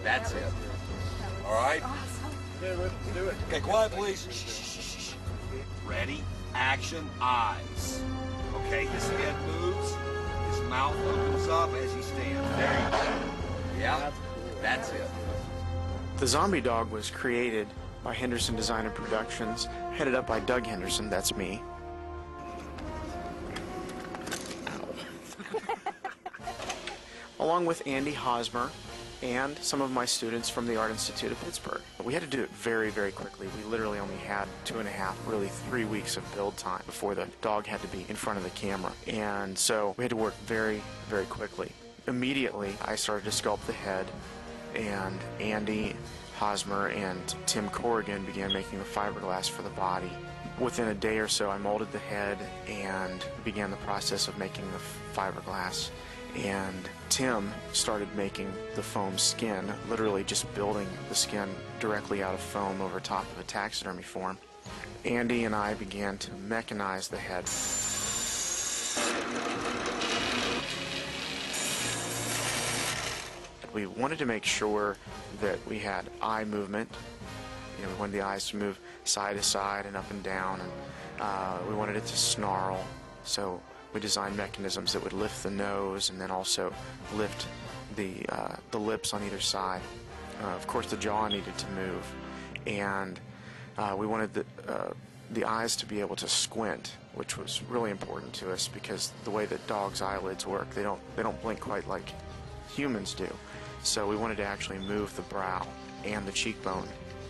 That's it. All right? Okay, let's do it. Okay, quiet, please. Shh, shh, shh, shh. Ready, action, eyes. Okay, his head moves, his mouth opens up as he stands. There you go. Yeah, that's it. The zombie dog was created by Henderson Design and Productions, headed up by Doug Henderson, that's me. Along with Andy Hosmer and some of my students from the Art Institute of Pittsburgh. We had to do it very, very quickly. We literally only had 2.5, really 3 weeks of build time before the dog had to be in front of the camera. And so we had to work very, very quickly. Immediately, I started to sculpt the head, and Andy Hosmer and Tim Corrigan began making the fiberglass for the body. Within a day or so, I molded the head and began the process of making the fiberglass. And Tim started making the foam skin, literally just building the skin directly out of foam over top of a taxidermy form. Andy and I began to mechanize the head. We wanted to make sure that we had eye movement. You know, we wanted the eyes to move side to side and up and down, and we wanted it to snarl. So we designed mechanisms that would lift the nose and then also lift the lips on either side. Of course, the jaw needed to move, and we wanted the eyes to be able to squint, which was really important to us because the way that dogs' eyelids work, they don't blink quite like humans do. So we wanted to actually move the brow and the cheekbone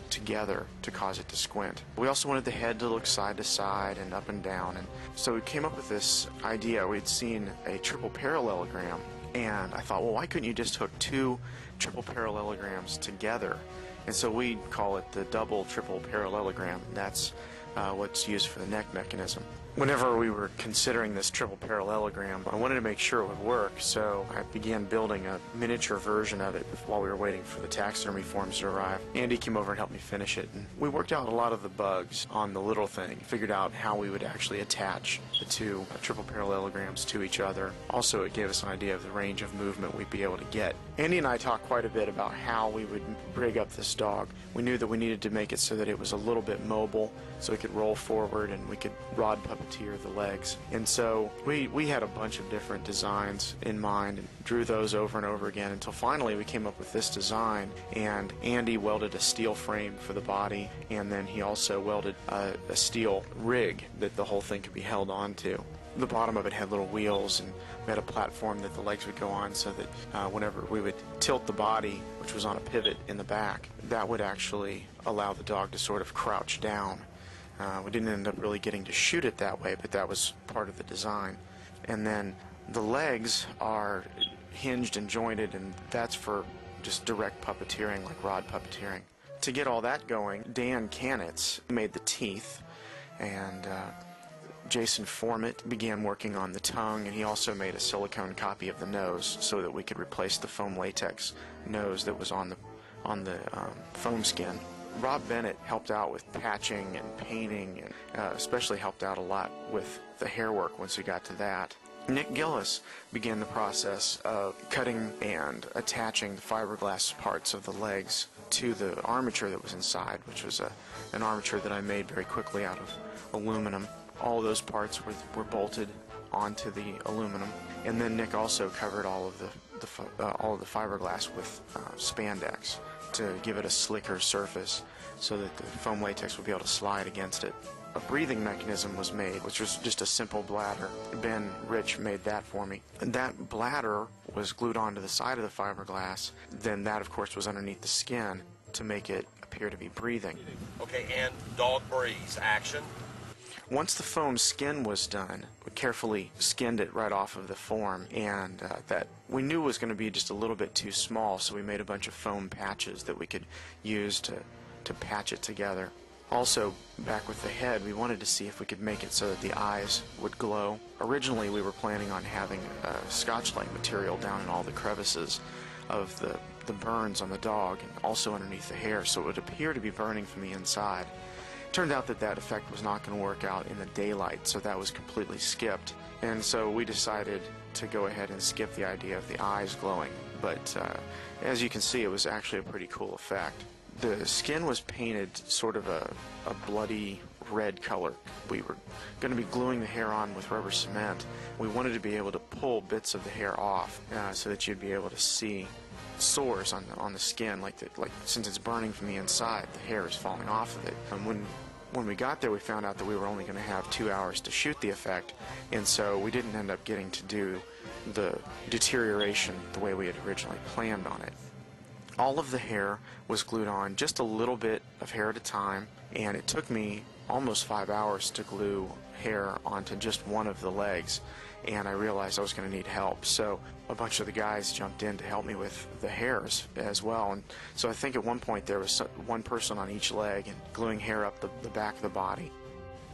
together to cause it to squint. We also wanted the head to look side to side and up and down, and so we came up with this idea. We'd seen a triple parallelogram, and I thought, well, why couldn't you just hook 2 triple parallelograms together? And so we call it the double triple parallelogram. That's what's used for the neck mechanism. Whenever we were considering this triple parallelogram, I wanted to make sure it would work, so I began building a miniature version of it while we were waiting for the taxidermy forms to arrive. Andy came over and helped me finish it, and we worked out a lot of the bugs on the little thing, figured out how we would actually attach the 2 triple parallelograms to each other. Also, it gave us an idea of the range of movement we'd be able to get. Andy and I talked quite a bit about how we would rig up this dog. We knew that we needed to make it so that it was a little bit mobile, so it could roll forward and we could rod puppeteer the legs. And so we had a bunch of different designs in mind and drew those over and over again until finally we came up with this design. And Andy welded a steel frame for the body, and then he also welded a steel rig that the whole thing could be held onto. The bottom of it had little wheels, and we had a platform that the legs would go on so that whenever we would tilt the body, which was on a pivot in the back, that would actually allow the dog to sort of crouch down. We didn't end up really getting to shoot it that way, but that was part of the design. And then the legs are hinged and jointed, and that's for just direct puppeteering, like rod puppeteering. To get all that going, Dan Canitz made the teeth, and Jason Formett began working on the tongue, and he also made a silicone copy of the nose so that we could replace the foam latex nose that was on the foam skin. Rob Bennett helped out with patching and painting, and especially helped out a lot with the hair work once we got to that. Nick Gillis began the process of cutting and attaching the fiberglass parts of the legs to the armature that was inside, which was an armature that I made very quickly out of aluminum. All of those parts were bolted onto the aluminum, and then Nick also covered all of the fiberglass with spandex to give it a slicker surface so that the foam latex would be able to slide against it. A breathing mechanism was made, which was just a simple bladder. Ben Rich made that for me. And that bladder was glued onto the side of the fiberglass. Then that, of course, was underneath the skin to make it appear to be breathing. Okay, and dog breathes. Action. Once the foam skin was done, we carefully skinned it right off of the form, and that we knew was going to be just a little bit too small, so we made a bunch of foam patches that we could use to patch it together. Also, back with the head, we wanted to see if we could make it so that the eyes would glow. Originally, we were planning on having Scotch-Lite material down in all the crevices of the burns on the dog and also underneath the hair, so it would appear to be burning from the inside. Turned out that that effect was not going to work out in the daylight, so that was completely skipped. And so we decided to go ahead and skip the idea of the eyes glowing. But as you can see, it was actually a pretty cool effect. The skin was painted sort of a bloody red color. We were going to be gluing the hair on with rubber cement. We wanted to be able to pull bits of the hair off so that you'd be able to see sores on the skin, like since it's burning from the inside, the hair is falling off of it. And when we got there, we found out that we were only going to have 2 hours to shoot the effect, and so we didn't end up getting to do the deterioration the way we had originally planned on it. All of the hair was glued on, just a little bit of hair at a time, and it took me almost 5 hours to glue hair onto just one of the legs, and I realized I was going to need help. So a bunch of the guys jumped in to help me with the hairs as well, and so I think at one point there was one person on each leg and gluing hair up the back of the body.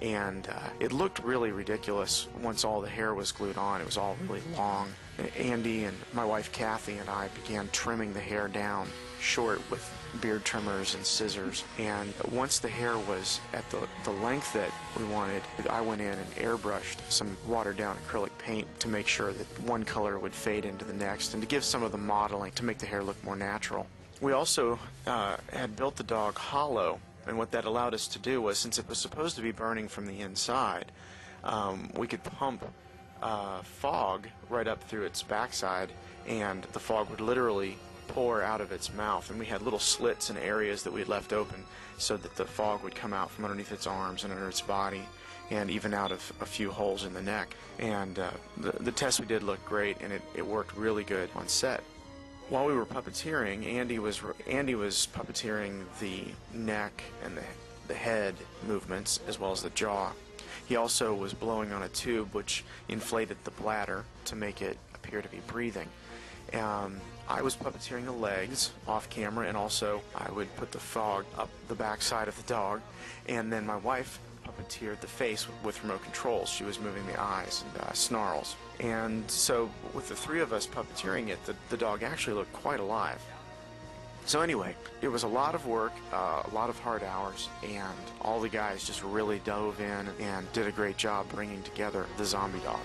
And it looked really ridiculous once all the hair was glued on. It was all really long. Andy and my wife Kathy and I began trimming the hair down short with beard trimmers and scissors. And once the hair was at the length that we wanted, I went in and airbrushed some watered down acrylic paint to make sure that one color would fade into the next and to give some of the modeling to make the hair look more natural. We also had built the dog hollow. And what that allowed us to do was, since it was supposed to be burning from the inside, we could pump fog right up through its backside, and the fog would literally pour out of its mouth. And we had little slits in areas that we had left open so that the fog would come out from underneath its arms and under its body, and even out of a few holes in the neck. And the test we did looked great, and it worked really good on set. While we were puppeteering, Andy was puppeteering the neck and the head movements as well as the jaw. He also was blowing on a tube which inflated the bladder to make it appear to be breathing. I was puppeteering the legs off camera, and also I would put the fog up the backside of the dog, and then my wife puppeteered the face with remote controls. She was moving the eyes and snarls. And so with the three of us puppeteering it, the dog actually looked quite alive. So anyway, it was a lot of work, a lot of hard hours, and all the guys just really dove in and did a great job bringing together the zombie dog.